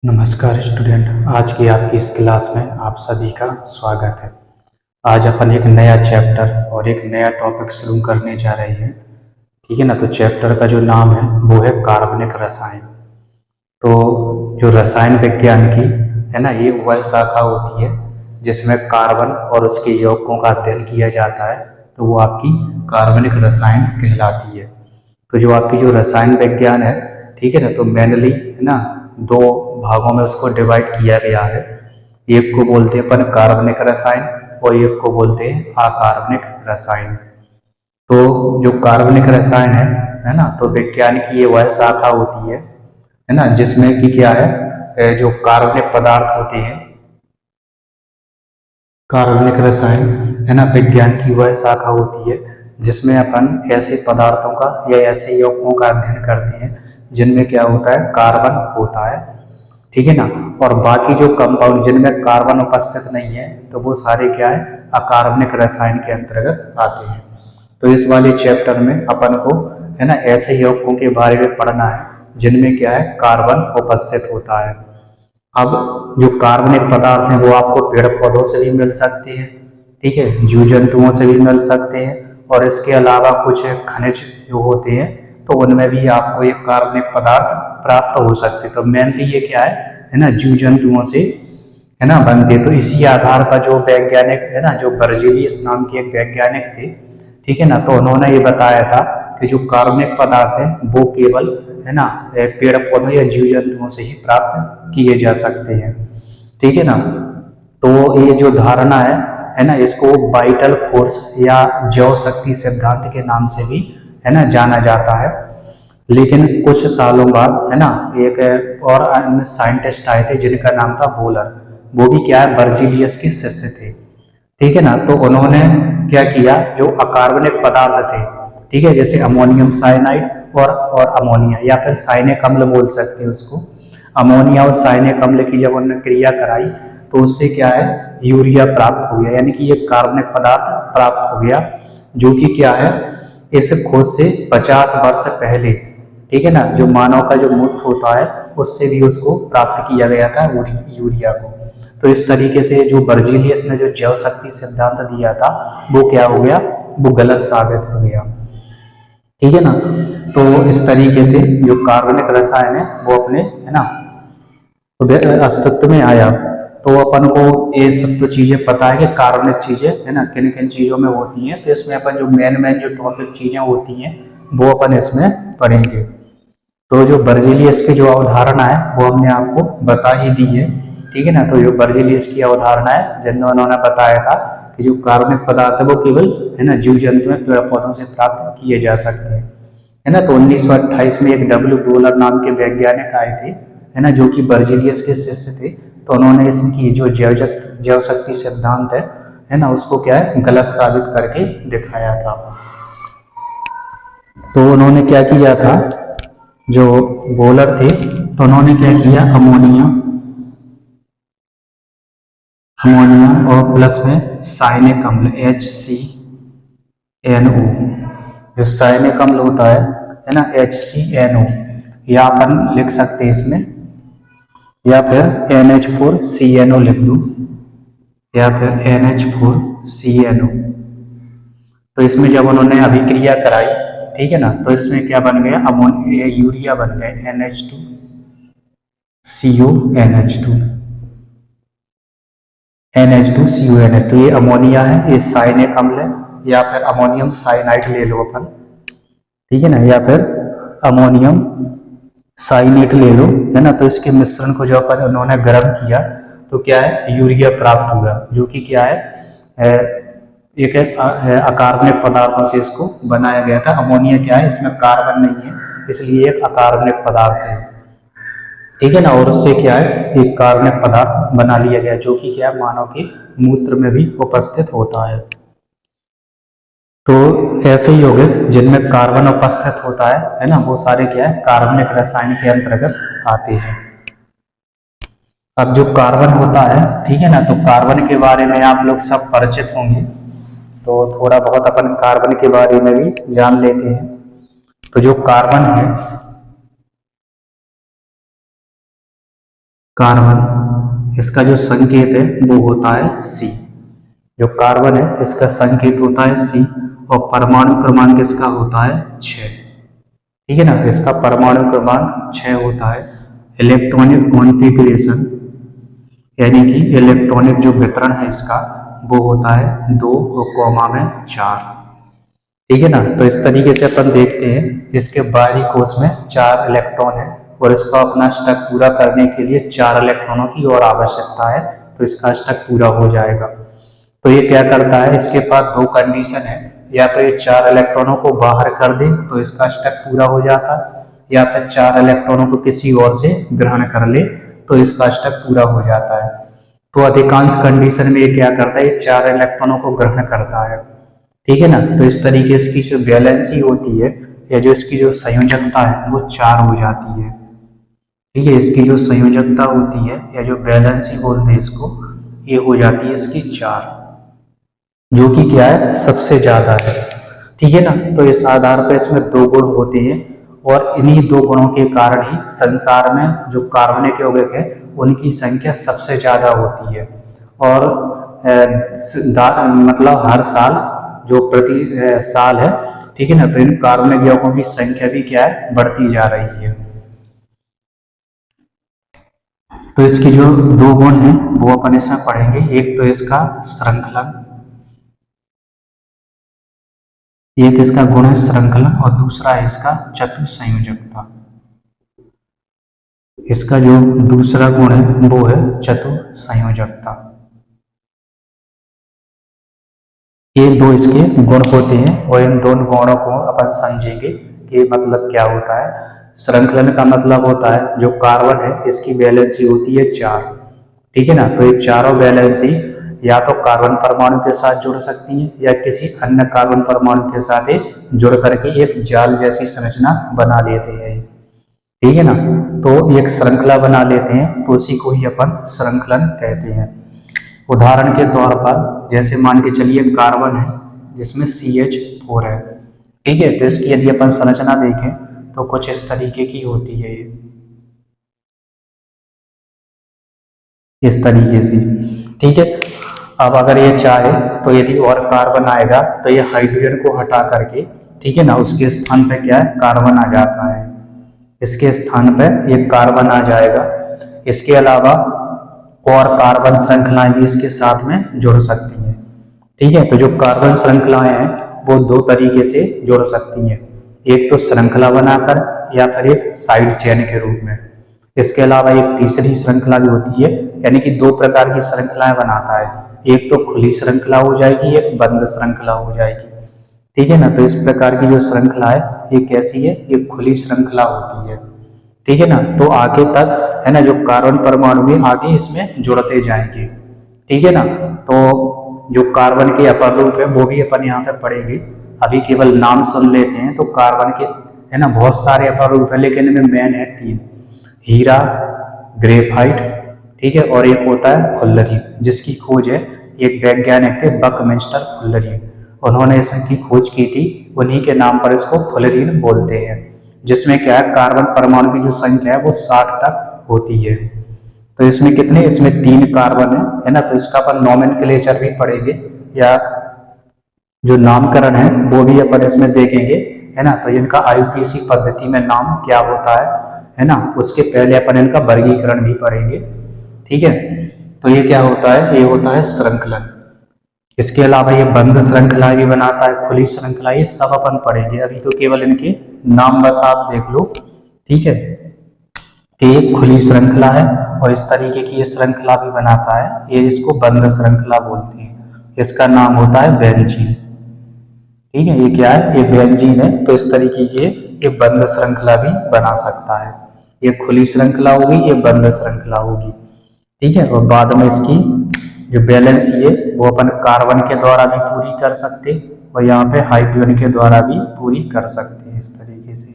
नमस्कार स्टूडेंट, आज की आपकी इस क्लास में आप सभी का स्वागत है। आज अपन एक नया चैप्टर और एक नया टॉपिक शुरू करने जा रहे हैं। ठीक है ना। तो चैप्टर का जो नाम है वो है कार्बनिक रसायन। तो जो रसायन विज्ञान की है ना, ये वह शाखा होती है जिसमें कार्बन और उसके यौगिकों का अध्ययन किया जाता है। तो वो आपकी कार्बनिक रसायन कहलाती है। तो जो आपकी जो रसायन विज्ञान है, ठीक है ना, तो मेनली है ना, दो भागों में उसको डिवाइड किया गया है। एक को बोलते हैं अपन कार्बनिक रसायन और एक को बोलते हैं अकार्बनिक रसायन। तो जो कार्बनिक रसायन है ना, तो विज्ञान की ये वह शाखा होती है ना, जिसमें कि क्या है, जो कार्बनिक पदार्थ होते हैं। कार्बनिक रसायन है ना, विज्ञान की वह शाखा होती है जिसमें अपन ऐसे पदार्थों का या ऐसे यौगिकों का अध्ययन करते हैं जिनमें क्या होता है, कार्बन होता है। ठीक है ना। और बाकी जो कंपाउंड जिनमें कार्बन उपस्थित नहीं है तो वो सारे क्या है, अकार्बनिक रसायन के अंतर्गत आते हैं। तो इस वाले चैप्टर में अपन को है ना, ऐसे यौगिकों के बारे में पढ़ना है जिनमें क्या है, कार्बन उपस्थित होता है। अब जो कार्बनिक पदार्थ हैं वो आपको पेड़ पौधों से भी मिल सकते हैं, ठीक है, जीव जंतुओं से भी मिल सकते हैं, और इसके अलावा कुछ खनिज जो होते हैं तो उनमें भी आपको ये कार्बनिक पदार्थ प्राप्त हो सकते हैं। तो मेनली ये क्या है ना, जीव जंतुओं से है ना बनते। तो इसी आधार पर जो वैज्ञानिक है ना, जो बर्जीलियस नाम के एक वैज्ञानिक थे, ठीक है ना, तो उन्होंने ये बताया था कि जो कार्बनिक पदार्थ है वो केवल है ना, पेड़ पौधों या जीव जंतुओं से ही प्राप्त किए जा सकते हैं। ठीक है ना। तो ये जो धारणा है ना, इसको वाइटल फोर्स या जैव शक्ति सिद्धांत के नाम से भी है ना जाना जाता है। लेकिन कुछ सालों बाद है ना, एक और अन्य साइंटिस्ट आए थे जिनका नाम था बोलर। वो भी क्या है, बर्जीलियस के शिष्य थे। ठीक है ना। तो उन्होंने क्या किया, जो अकार्बनिक पदार्थ थे, ठीक है, जैसे अमोनियम साइनाइड और अमोनिया या फिर साइनिक अम्ल बोल सकते हैं उसको। अमोनिया और साइनिक अम्ल की जब उन्होंने क्रिया कराई तो उससे क्या है, यूरिया प्राप्त हो गया, यानी कि ये कार्बनिक पदार्थ प्राप्त हो गया, जो कि क्या है, इस खोज से 50 वर्ष पहले, ठीक है ना, जो मानव का जो मूत्र होता है उससे भी उसको प्राप्त किया गया था यूरिया को। तो इस तरीके से जो बर्जीलियस ने जो जैव शक्ति सिद्धांत दिया था वो क्या हो गया, वो गलत साबित हो गया। ठीक है ना। तो इस तरीके से जो कार्बनिक रसायन है वो अपने है ना अस्तित्व में आया। तो अपन को ये सब तो चीजें पता है कि कार्बनिक चीजें है ना किन किन चीजों में होती हैं। तो इसमें अपन जो मेन जो टॉपिक चीजें होती हैं वो अपन इसमें पढ़ेंगे। तो जो बर्जीलियस की जो अवधारणा है वो हमने आपको बता ही दी है। ठीक है ना। तो जो बर्जीलियस की अवधारणा है जिनमें उन्होंने बताया था कि जो कार्बनिक पदार्थ है वो केवल है ना जीव जंतु में पेड़ पौधों से प्राप्त किए जा सकते हैं, है ना। तो 1928 में एक डब्ल्यू बोलर नाम के वैज्ञानिक आए थे, है ना, जो कि बर्जीलियस के शिष्य थे। तो उन्होंने इसकी जो जैव शक्ति सिद्धांत है ना, उसको क्या है, गलत साबित करके दिखाया था। तो उन्होंने क्या किया था, जो बोलर थे, तो उन्होंने क्या किया, अमोनिया और प्लस में साइनिक अम्ल HCNO, जो साइनिक अम्ल होता है ना, HCNO, या अपन लिख सकते हैं इसमें, या फिर NH4CNO लिख दो, या फिर NH4CNO। तो इसमें जब उन्होंने अभिक्रिया कराई, ठीक है ना, तो इसमें क्या बन गया, अमोनिया यूरिया बन गया NH2CONH2 NH2CONH। तो ये अमोनिया है, ये साइनिक अम्ल है, या फिर अमोनियम साइनाइड ले लो अपन, ठीक है ना, या फिर अमोनियम साइनेट ले लो, है ना। तो इसके मिश्रण को जब अपन उन्होंने गर्म किया तो क्या है, यूरिया प्राप्त हुआ, जो कि क्या है, एक अकार्बनिक पदार्थों से इसको बनाया गया था। अमोनिया क्या है, इसमें कार्बन नहीं है, इसलिए एक अकार्बनिक पदार्थ है। ठीक है ना। और उससे क्या है, एक कार्बनिक पदार्थ बना लिया गया, जो कि क्या है, मानव के मूत्र में भी उपस्थित होता है। तो ऐसे यौगिक जिनमें कार्बन उपस्थित होता है ना, वो सारे क्या है, कार्बनिक रसायन के अंतर्गत आते हैं। अब जो कार्बन होता है, ठीक है ना, तो कार्बन के बारे में आप लोग सब परिचित होंगे। तो थोड़ा बहुत अपन कार्बन के बारे में भी जान लेते हैं। तो जो कार्बन है, कार्बन, इसका जो संकेत है वो होता है C। जो कार्बन है इसका संकेत होता है C और परमाणु क्रमांक इसका होता है 6। ठीक है ना, इसका परमाणु क्रमांक 6 होता है। इलेक्ट्रॉनिक कॉन्फ़िगरेशन यानी कि इलेक्ट्रॉनिक जो वितरण है इसका वो होता है 2 और कॉमा में 4। ठीक है ना, तो इस तरीके से अपन देखते हैं इसके बाहरी कोश में 4 इलेक्ट्रॉन है और इसको अपना अष्टक पूरा करने के लिए 4 इलेक्ट्रॉनों की और आवश्यकता है, तो इसका अष्टक पूरा हो जाएगा। तो ये क्या करता है, इसके पास 2 कंडीशन है, या तो ये 4 इलेक्ट्रॉनों को बाहर कर दे तो इसका अष्टक पूरा हो जाता, या फिर 4 इलेक्ट्रॉनों को किसी और से ग्रहण कर ले तो इसका अष्टक पूरा हो जाता है। तो अधिकांश कंडीशन में ये क्या करता है, ये 4 इलेक्ट्रॉनों को ग्रहण करता है। ठीक है ना, तो इस तरीके से इसकी जो वैलेंसी होती है या जो इसकी जो संयोजकता है वो 4 हो जाती है। ठीक है, इसकी जो संयोजकता होती है या जो वैलेंसी बोलते हैं इसको, ये हो जाती है इसकी 4, जो कि क्या है, सबसे ज्यादा है। ठीक है ना, तो इस आधार पर इसमें 2 गुण होते हैं और इन्हीं 2 गुणों के कारण ही संसार में जो कार्बनिक यौगिक है उनकी संख्या सबसे ज्यादा होती है। और मतलब हर साल जो प्रति साल है, ठीक है ना, तो इन कार्बनिक यौगिकों की संख्या भी क्या है, बढ़ती जा रही है। तो इसकी जो 2 गुण हैं वो अपन इसमें पढ़ेंगे। एक तो इसका श्रृंखलन, एक इसका गुण है श्रृंखलन और दूसरा है इसका चतुसंयोजकता। इसका जो दूसरा गुण है वो है चतुसंयोजकता। ये 2 इसके गुण होते हैं और इन दोनों गुणों को अपन समझेंगे कि मतलब क्या होता है। श्रृंखलन का मतलब होता है जो कार्बन है इसकी वैलेंसी होती है 4। ठीक है ना, तो ये चारों वैलेंसी या तो कार्बन परमाणु के साथ जुड़ सकती हैं या किसी अन्य कार्बन परमाणु के साथ जुड़ करके एक जाल जैसी संरचना बना लेते हैं। ठीक है ना, तो एक श्रृंखला बना लेते हैं, तो उसी को ही अपन श्रृंखलन कहते हैं। उदाहरण के तौर पर जैसे मान के चलिए कार्बन है जिसमें CH4 है। ठीक है, तो इसकी यदि अपन संरचना देखें तो कुछ इस तरीके की होती है, इस तरीके से। ठीक है, अब अगर ये चाहे तो यदि और कार्बन आएगा तो ये हाइड्रोजन को हटा करके, ठीक है ना, उसके स्थान पे क्या है, कार्बन आ जाता है। इसके स्थान पे ये कार्बन आ जाएगा। इसके अलावा और कार्बन श्रृंखलाएं भी इसके साथ में जुड़ सकती हैं। ठीक है, तो जो कार्बन श्रृंखलाएं हैं वो 2 तरीके से जुड़ सकती हैं, एक तो श्रृंखला बनाकर या फिर एक साइड चेन के रूप में। इसके अलावा एक तीसरी श्रृंखला भी होती है, यानी कि 2 प्रकार की श्रृंखलाएं बनाता है, एक तो खुली श्रृंखला हो जाएगी, एक बंद श्रृंखला हो जाएगी। ठीक है ना, तो इस प्रकार की जो श्रृंखला है ये कैसी है, ये खुली श्रृंखला होती है। ठीक है ना, तो आगे तक है ना जो कार्बन परमाणु भी आगे इसमें जुड़ते जाएंगे। ठीक है ना, तो जो कार्बन के अपर रूप है वो भी अपन यहाँ पे पढ़ेंगे। अभी केवल नाम सुन लेते हैं। तो कार्बन के है ना बहुत सारे अपर रूप है, लेकिन इनमें मेन है 3, हीरा, ग्रेफाइट, ठीक है, और एक होता है फुल्लरीन, जिसकी खोज है एक वैज्ञानिक थे बकमिंस्टर फुल्लरीन, उन्होंने इसकी खोज की थी, उन्हीं के नाम पर इसको फुल्लरीन बोलते हैं। जिसमें क्या है, कार्बन परमाणु की जो संख्या है वो 60 तक होती है। तो इसमें कितने, इसमें 3 कार्बन है ना, तो इसका अपन नोमेनक्लेचर भी पढ़ेंगे या जो नामकरण है वो भी अपन इसमें देखेंगे, है ना। तो इनका IUPAC पद्धति में नाम क्या होता है ना, उसके पहले अपन इनका वर्गीकरण भी पढ़ेंगे। ठीक है, तो ये क्या होता है, ये होता है श्रृंखलन। इसके अलावा ये बंद श्रृंखला भी बनाता है, खुली श्रृंखला, ये सब अपन पढ़ेंगे। अभी तो केवल इनके नाम बस आप देख लो। ठीक है, कि एक खुली श्रृंखला है और इस तरीके की ये श्रृंखला भी बनाता है, ये इसको बंद श्रृंखला बोलते हैं। इसका नाम होता है बेंजीन। ठीक है, ये क्या है, ये बेंजीन है। तो इस तरीके की ये बंद श्रृंखला भी बना सकता है। ये खुली श्रृंखला होगी, ये बंद श्रृंखला होगी। ठीक है, और बाद में इसकी जो बैलेंस है वो अपन कार्बन के द्वारा भी पूरी कर सकते और यहाँ पे हाइड्रोजन के द्वारा भी पूरी कर सकते हैं, इस तरीके से।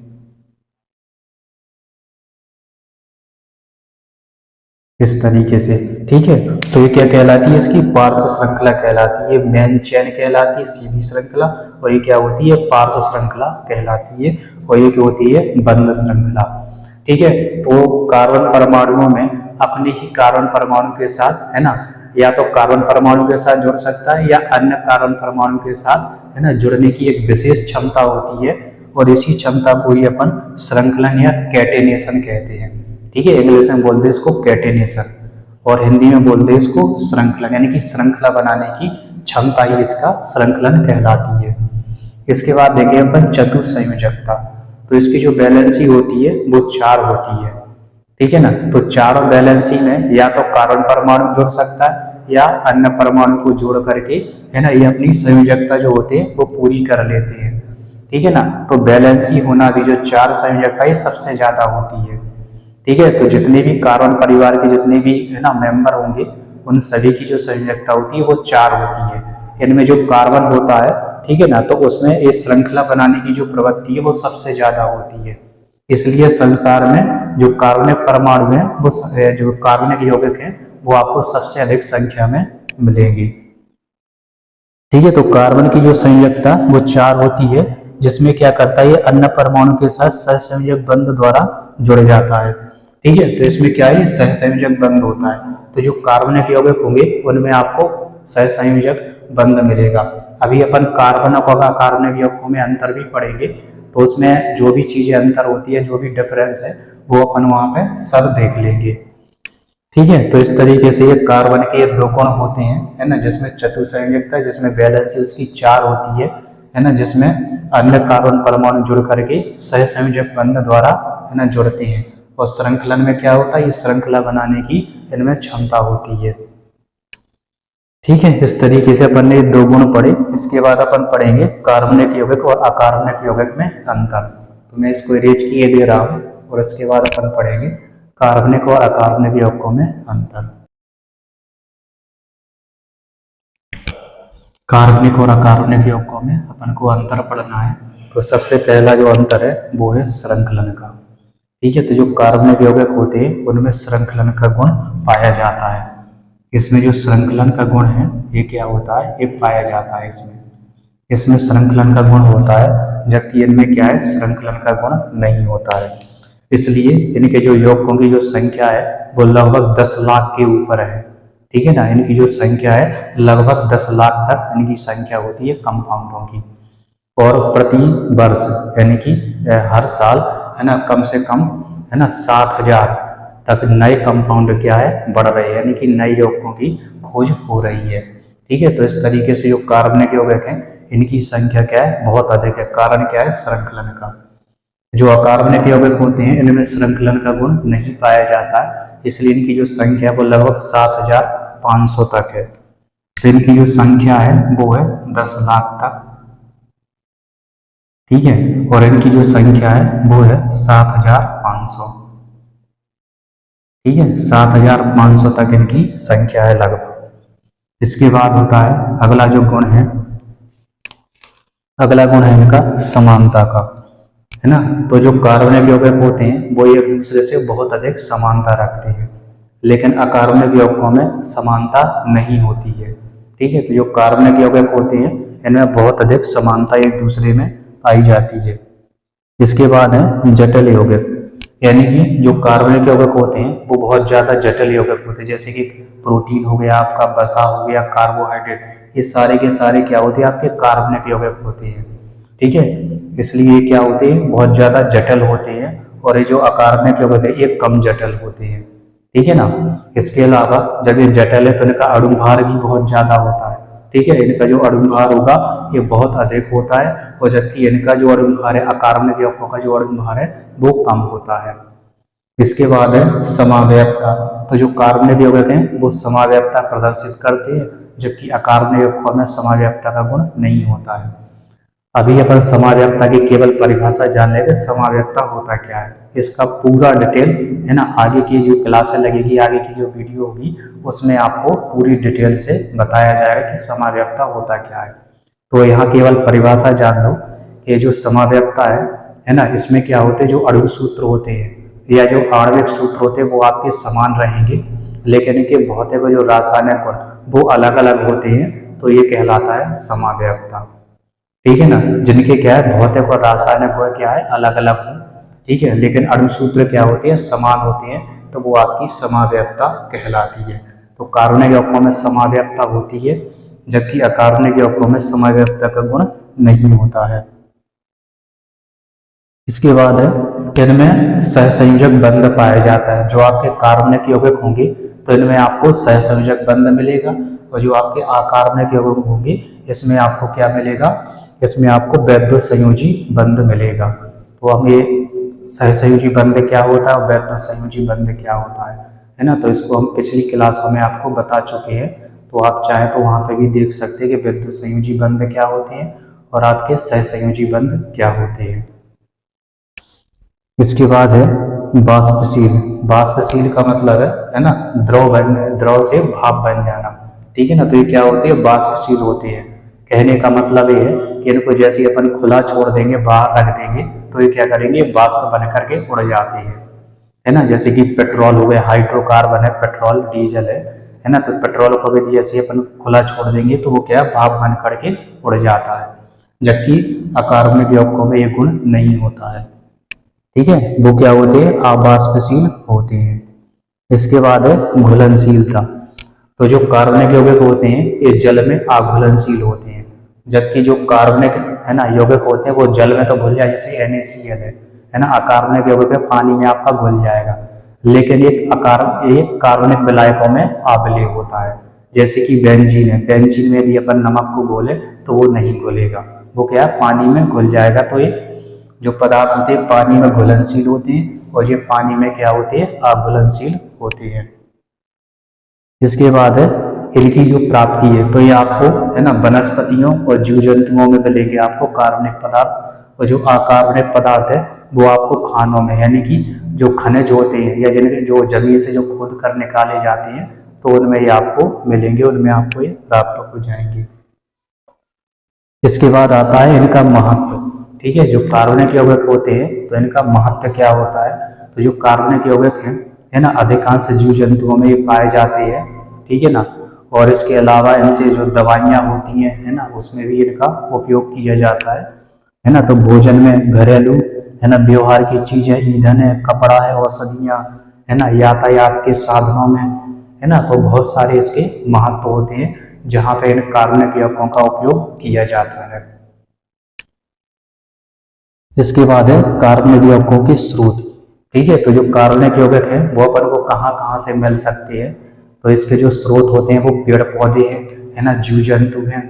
इस तरीके से, ठीक है। तो ये क्या कहलाती है, इसकी पार्श्व श्रृंखला कहलाती है, मेन चेन कहलाती है, सीधी श्रृंखला, और ये क्या होती है, पार्श्व श्रृंखला कहलाती है, और ये क्या होती है, बंद श्रृंखला। ठीक है, तो कार्बन परमाणुओं में अपने ही कार्बन परमाणु के साथ, है ना, या तो कार्बन परमाणु के साथ जुड़ सकता है या अन्य कार्बन परमाणु के साथ, है ना, जुड़ने की एक विशेष क्षमता होती है, और इसी क्षमता को ही अपन श्रृंखलन या कैटेनेशन कहते हैं। ठीक है, इंग्लिश में बोलते हैं इसको कैटेनेशन और हिंदी में बोलते हैं इसको श्रृंखलन, यानी कि श्रृंखला बनाने की क्षमता ही इसका श्रृंखलन कहलाती है। इसके बाद देखें अपन चतुसंयोजकता। तो इसकी जो वैलेंसी होती है वो 4 होती है। ठीक है ना, तो चारों वैलेंसी में या तो कार्बन परमाणु जुड़ सकता है या अन्य परमाणु को जोड़ करके, है ना, ये अपनी संयोजकता जो होती है वो पूरी कर लेते हैं। ठीक है ना, तो वैलेंसी होना भी जो 4 संयोजकता ये सबसे ज्यादा होती है। ठीक है, तो जितने भी कार्बन परिवार के जितने भी, है ना, मेंबर होंगे उन सभी की जो संयोजकता होती है वो 4 होती है। इनमें जो कार्बन होता है, ठीक है ना, तो उसमें ये श्रृंखला बनाने की जो प्रवृत्ति है वो सबसे ज्यादा होती है। इसलिए संसार में जो कार्बनिक परमाणु है वो, जो कार्बनिक यौगिक है वो आपको सबसे अधिक संख्या में मिलेंगे। ठीक है, तो कार्बन की जो संयोजकता वो 4 होती है, जिसमें क्या करता है ये अन्य परमाणु के साथ सहसंयोजक बंध द्वारा जुड़ जाता है। ठीक है, तो इसमें क्या है, सहसंयोजक बंध होता है। तो जो कार्बनिक यौगिक होंगे उनमें आपको सहसंयोजक बंध मिलेगा। अभी अपन कार्बन और अकार्बनिक यौगिकों में अंतर भी पढ़ेंगे, तो उसमें जो भी चीजें अंतर होती है, जो भी डिफरेंस है वो अपन वहां पे सब देख लेंगे। ठीक है, तो इस तरीके से ये कार्बन के 2 गुण होते हैं, है ना, जिसमें चतुसंयोजकता, जिसमें वैलेंसी उसकी 4 होती है ना, जिसमें अन्य कार्बन परमाणु जुड़ करके सहसंयोजक बंध द्वारा, है ना, जुड़ते हैं। और श्रृंखलन में क्या होता है, ये श्रृंखला बनाने की इनमें क्षमता होती है। ठीक है, इस तरीके से अपन ने 2 गुण पढ़े। इसके बाद अपन पढ़ेंगे कार्बनिक यौगिक और अकार्बनिक यौगिक में अंतर। तो मैं इसको इरेज किए दे रहा हूँ और इसके बाद अपन पढ़ेंगे कार्बनिक और अकार्बनिक यौगिकों में अंतर। कार्बनिक और अकार्बनिक यौगिकों में अपन को अंतर पढ़ना है। तो सबसे पहला जो अंतर है वो है श्रृंखलन का। ठीक है, तो जो कार्बनिक यौगिक होते हैं उनमें श्रृंखलन का गुण पाया जाता है। इसमें जो श्रृंखलन का गुण है ये क्या होता है, ये पाया जाता है। इसमें श्रृंखलन का गुण होता है, जबकि इनमें क्या है, श्रृंखलन का गुण नहीं होता है। इसलिए इनके जो यौगिकों की जो संख्या है वो लगभग 10 लाख के ऊपर है। ठीक है ना, इनकी जो संख्या है लगभग 10 लाख तक इनकी संख्या होती है कंपाउंडों की। और प्रति वर्ष यानी कि हर साल, है ना, कम से कम, है ना, 7000 तक नए कंपाउंड क्या है, बढ़ रहे हैं, यानी कि नए यौगिकों की खोज हो रही है। ठीक है, तो इस तरीके से जो कार्बनिक यौगिक हैं इनकी संख्या क्या है, बहुत अधिक है। कारण क्या है, श्रृंखलन का। जो अकार्बनिक यौगिक होते हैं इनमें श्रृंखलन का गुण नहीं पाया जाता है, इसलिए इनकी जो संख्या है वो लगभग 7500 तक है। तो इनकी जो संख्या है वो है 10 लाख तक। ठीक है, और इनकी जो संख्या है वो है 7500। ठीक है, 7500 तक इनकी संख्या है लगभग। इसके बाद होता है अगला जो गुण है, अगला गुण है इनका समानता का, है ना। तो जो कार्बनिक यौगिक होते हैं वो एक दूसरे से बहुत अधिक समानता रखते हैं, लेकिन अकार्बनिक यौगिकों में समानता नहीं होती है। ठीक है, तो जो कार्बनिक यौगिक होते हैं इनमें बहुत अधिक समानता एक दूसरे में पाई जाती है। इसके बाद है जटिल यौगिक, यानी कि जो कार्बनिक यौगिक होते हैं वो बहुत ज़्यादा जटिल यौगिक होते हैं, जैसे कि प्रोटीन हो गया, आपका वसा हो गया, कार्बोहाइड्रेट, ये सारे के सारे क्या होते हैं, आपके कार्बनिक यौगिक होते हैं। ठीक है, इसलिए ये क्या होते हैं, बहुत ज़्यादा जटिल होते हैं, और ये जो अकार्बनिक यौगिक है ये कम जटिल होते हैं। ठीक है ना, इसके अलावा जब ये जटिल है तो इनका अणुभार भी बहुत ज़्यादा होता है। ठीक है, इनका जो अणुभार होगा ये बहुत अधिक होता है, और जबकि इनका जो अणुभार है, अकार्बनिक यौगिकों का जो अणुभार है वो कम होता है। इसके बाद है समावयवता। तो जो कार्बनिक यौगिक हैं वो समावयवता प्रदर्शित करते हैं, जबकि अकार्बनिक यौगिकों में समावयवता का गुण नहीं होता है। अभी अपन समावयवता की केवल परिभाषा जान लेते, समावयवता होता क्या है, इसका पूरा डिटेल, है ना, आगे की जो क्लासें लगेगी, आगे की जो वीडियो होगी उसमें आपको पूरी डिटेल से बताया जाएगा कि समावयवता होता क्या है। तो यहाँ केवल परिभाषा जान लो कि जो समावयवता है ना, इसमें क्या होते हैं, जो अणु सूत्र होते हैं या जो आणविक सूत्र होते हैं वो आपके समान रहेंगे, लेकिन इनके भौतिक और जो रासायनिक गुण वो अलग अलग होते हैं, तो ये कहलाता है समावयवता। ठीक है ना, जिनके क्या है भौतिक और रासायनिक गुण क्या है, अलग अलग हो। ठीक है, लेकिन अणु सूत्र क्या होते हैं, समान होते हैं, तो वो आपकी समाव्ययता कहलाती है। तो कार्बनिक यौगिकों में समाव्ययता होती है, जबकि अकार्बनिक यौगिकों में समाव्ययता का गुण नहीं होता है। इसके बाद है इनमें सहसंयोजक बंध पाया जाता है। जो आपके कार्बनिक यौगिक होंगे तो इनमें आपको सहसंयोजक बंध मिलेगा, और जो आपके अकार्बनिक यौगिक होंगे इसमें आपको क्या मिलेगा, इसमें आपको वैध संयोजी बंध मिलेगा। तो हम ये सहसंयोजी बंध क्या होता है और वैध संयोजी बंध क्या होता है ना, तो इसको हम पिछली क्लासों में आपको बता चुके हैं। तो आप चाहें तो वहाँ पे भी देख सकते हैं कि वैध संयोजी बंध क्या होते हैं और आपके सहसंयोजी बंध क्या होते हैं। इसके बाद है बाष्पशील। बाष्पशील का मतलब है ना, द्रव से भाप बन जाना, ठीक है ना। तो ये क्या होती है, बाष्पशील होती है। कहने का मतलब ये है कि इनको जैसे अपन खुला छोड़ देंगे, बाहर रख देंगे, तो ये क्या करेंगे, बाष्प बन करके उड़ जाते हैं, है ना। जैसे कि पेट्रोल हो गया, हाइड्रोकार्बन है, पेट्रोल डीजल है ना। तो पेट्रोल को भी जैसे अपन खुला छोड़ देंगे तो वो क्या, भाप बन करके उड़ जाता है, जबकि अकार्बनिक यौगिकों में ये गुण नहीं होता है, ठीक है। वो क्या होते हैं, अबाष्पशील होते हैं। इसके बाद है घुलनशीलता। तो जो कार्बनिक यौगिक होते हैं ये जल में अघुलनशील होते हैं, जबकि जो कार्बनिक है ना यौगिक होते हैं वो जल में तो घुल जाए, जैसे NaCl है ना। अकार्बनिक यौगिक है पानी में आपका घुल जाएगा, लेकिन एक कार्बनिक विलायकों में अम्लीय होता है, जैसे कि बेंजीन है। बेंजीन में यदि अपन नमक को घोले तो वो नहीं घुलेगा, वो क्या है, पानी में घुल जाएगा। तो ये जो पदार्थ होते हैं पानी में घुलनशील होते हैं, और ये पानी में क्या होते हैं, अघुलनशील होते हैं। इसके बाद है इनकी जो प्राप्ति है, तो ये आपको है ना वनस्पतियों और जीव जंतुओं में मिलेंगे आपको कार्बनिक पदार्थ, और जो अकार्बनिक पदार्थ है वो आपको खानों में, यानी कि जो खनिज होते हैं या जिनके जो जमीन से जो खोद कर निकाले जाते हैं तो उनमें ये आपको मिलेंगे, उनमें आपको ये प्राप्त हो जाएंगे। इसके बाद आता है इनका महत्व, ठीक है। जो कार्बनिक यौगिक होते हैं तो इनका महत्व क्या होता है, तो जो कार्बनिक यौगिक है ना अधिकांश जीव जंतुओं में ये पाए जाते हैं, ठीक है ना। और इसके अलावा इनसे जो दवाइयाँ होती हैं है ना उसमें भी इनका उपयोग किया जाता है ना। तो भोजन में, घरेलू है ना व्यवहार की चीज़ है, ईंधन है, कपड़ा है, औषधियाँ है ना, यातायात के साधनों में है ना। तो बहुत सारे इसके महत्व होते हैं जहाँ पे इन कार्बनिक यौगिकों का उपयोग किया जाता है। इसके बाद है कार्बनिक यौगिकों के स्रोत, ठीक है। तो जो कार्बनिक यौगिक है वो अपन को कहाँ कहाँ से मिल सकते हैं, तो इसके जो स्रोत होते हैं वो पेड़ पौधे हैं, है ना, जीव जंतु हैं,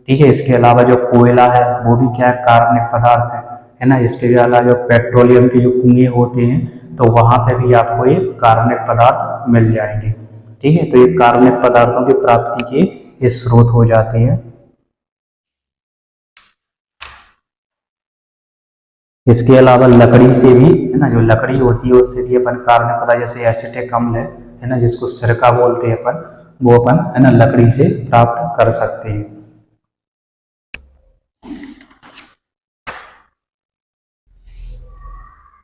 ठीक है। इसके अलावा जो कोयला है वो भी क्या है, कार्बनिक पदार्थ है ना। इसके अलावा जो पेट्रोलियम के जो कुएं होते हैं तो वहाँ पे भी आपको ये कार्बनिक पदार्थ मिल जाएंगे, ठीक है। तो ये कार्बनिक पदार्थों की प्राप्ति के ये स्रोत हो जाते हैं। इसके अलावा लकड़ी से भी है ना, जो लकड़ी होती है उससे भी अपन कार्बनिक पदार्थ, जैसे एसिटिक अम्ल है ना, जिसको सिरका बोलते हैं अपन, वो अपन है ना लकड़ी से प्राप्त कर सकते हैं।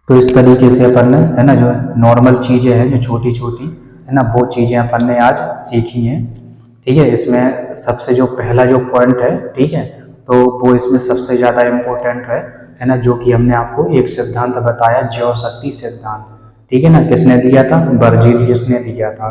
तो इस तरीके से अपन ने है ना जो नॉर्मल चीजें हैं, जो छोटी छोटी है ना, वो चीजें अपन ने आज सीखी हैं, ठीक है। इसमें सबसे जो पहला जो पॉइंट है, ठीक है, तो वो इसमें सबसे ज्यादा इम्पोर्टेंट है ना, जो कि हमने आपको एक सिद्धांत बताया, जैव शक्ति सिद्धांत, ठीक है ना। किसने दिया था, बर्जीलियस ने दिया था।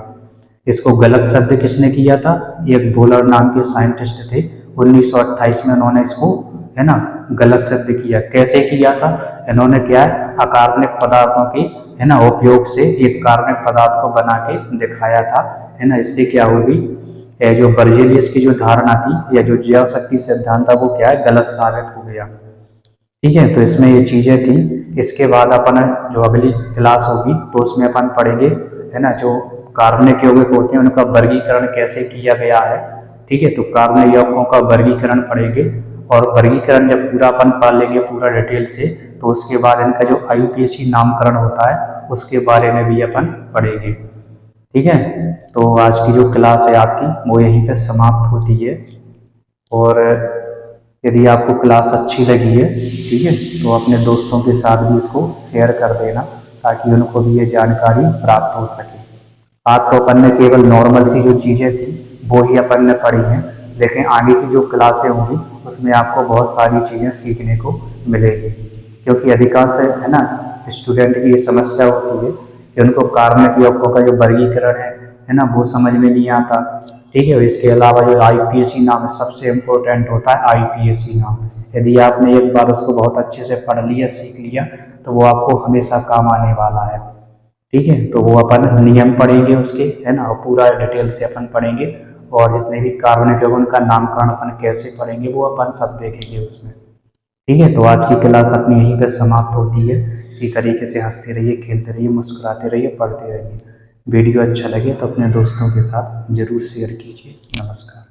इसको गलत सिद्ध किसने किया था, एक बोलर नाम के साइंटिस्ट थे, 1928 में उन्होंने इसको है ना गलत सिद्ध किया। कैसे किया था, इन्होंने क्या है, अकार्बनिक पदार्थों के है ना उपयोग से एक कार्बनिक पदार्थ को बना के दिखाया था, है ना। इससे क्या होगी, जो बर्जीलियस की जो धारणा थी या जो जैव शक्ति सिद्धांत था वो क्या है, गलत साबित हो गया, ठीक है। तो इसमें ये चीजें थी। इसके बाद अपन जो अगली क्लास होगी तो उसमें अपन पढ़ेंगे है ना जो कार्बनिक यौगिक होते हैं उनका वर्गीकरण कैसे किया गया है, ठीक है। तो कार्बनिक यौगिकों का वर्गीकरण पढ़ेंगे, और वर्गीकरण जब पूरा अपन पढ़ लेंगे पूरा डिटेल से, तो उसके बाद इनका जो IUPAC नामकरण होता है उसके बारे में भी अपन पढ़ेंगे, ठीक है। तो आज की जो क्लास है आपकी वो यहीं पे समाप्त होती है, और यदि आपको क्लास अच्छी लगी है, ठीक है, तो अपने दोस्तों के साथ भी इसको शेयर कर देना ताकि उनको भी ये जानकारी प्राप्त हो सके। आज तो अपन ने केवल नॉर्मल सी जो चीज़ें थी वो ही अपन ने पढ़ी हैं, लेकिन आगे की जो क्लासें होंगी उसमें आपको बहुत सारी चीज़ें सीखने को मिलेगी, क्योंकि अधिकांश है ना स्टूडेंट की ये समस्या होती है कि उनको कार्बनिक यौगिकों का जो वर्गीकरण है ना, वो समझ में नहीं आता। ठीक है, इसके अलावा जो IPAC नाम है, सबसे इम्पोर्टेंट होता है IPAC नाम। यदि आपने एक बार उसको बहुत अच्छे से पढ़ लिया, सीख लिया, तो वो आपको हमेशा काम आने वाला है। ठीक है, तो वो अपन नियम पढ़ेंगे उसके, है ना, और पूरा डिटेल से अपन पढ़ेंगे, और जितने भी कार्बनिक यौगिक उनका नामकरण अपन कैसे पढ़ेंगे वो अपन सब देखेंगे उसमें। ठीक है, तो आज की क्लास अपनी यहीं पे समाप्त होती है। इसी तरीके से हंसते रहिए, खेलते रहिए, मुस्कुराते रहिए, पढ़ते रहिए। वीडियो अच्छा लगे तो अपने दोस्तों के साथ ज़रूर शेयर कीजिए। नमस्कार।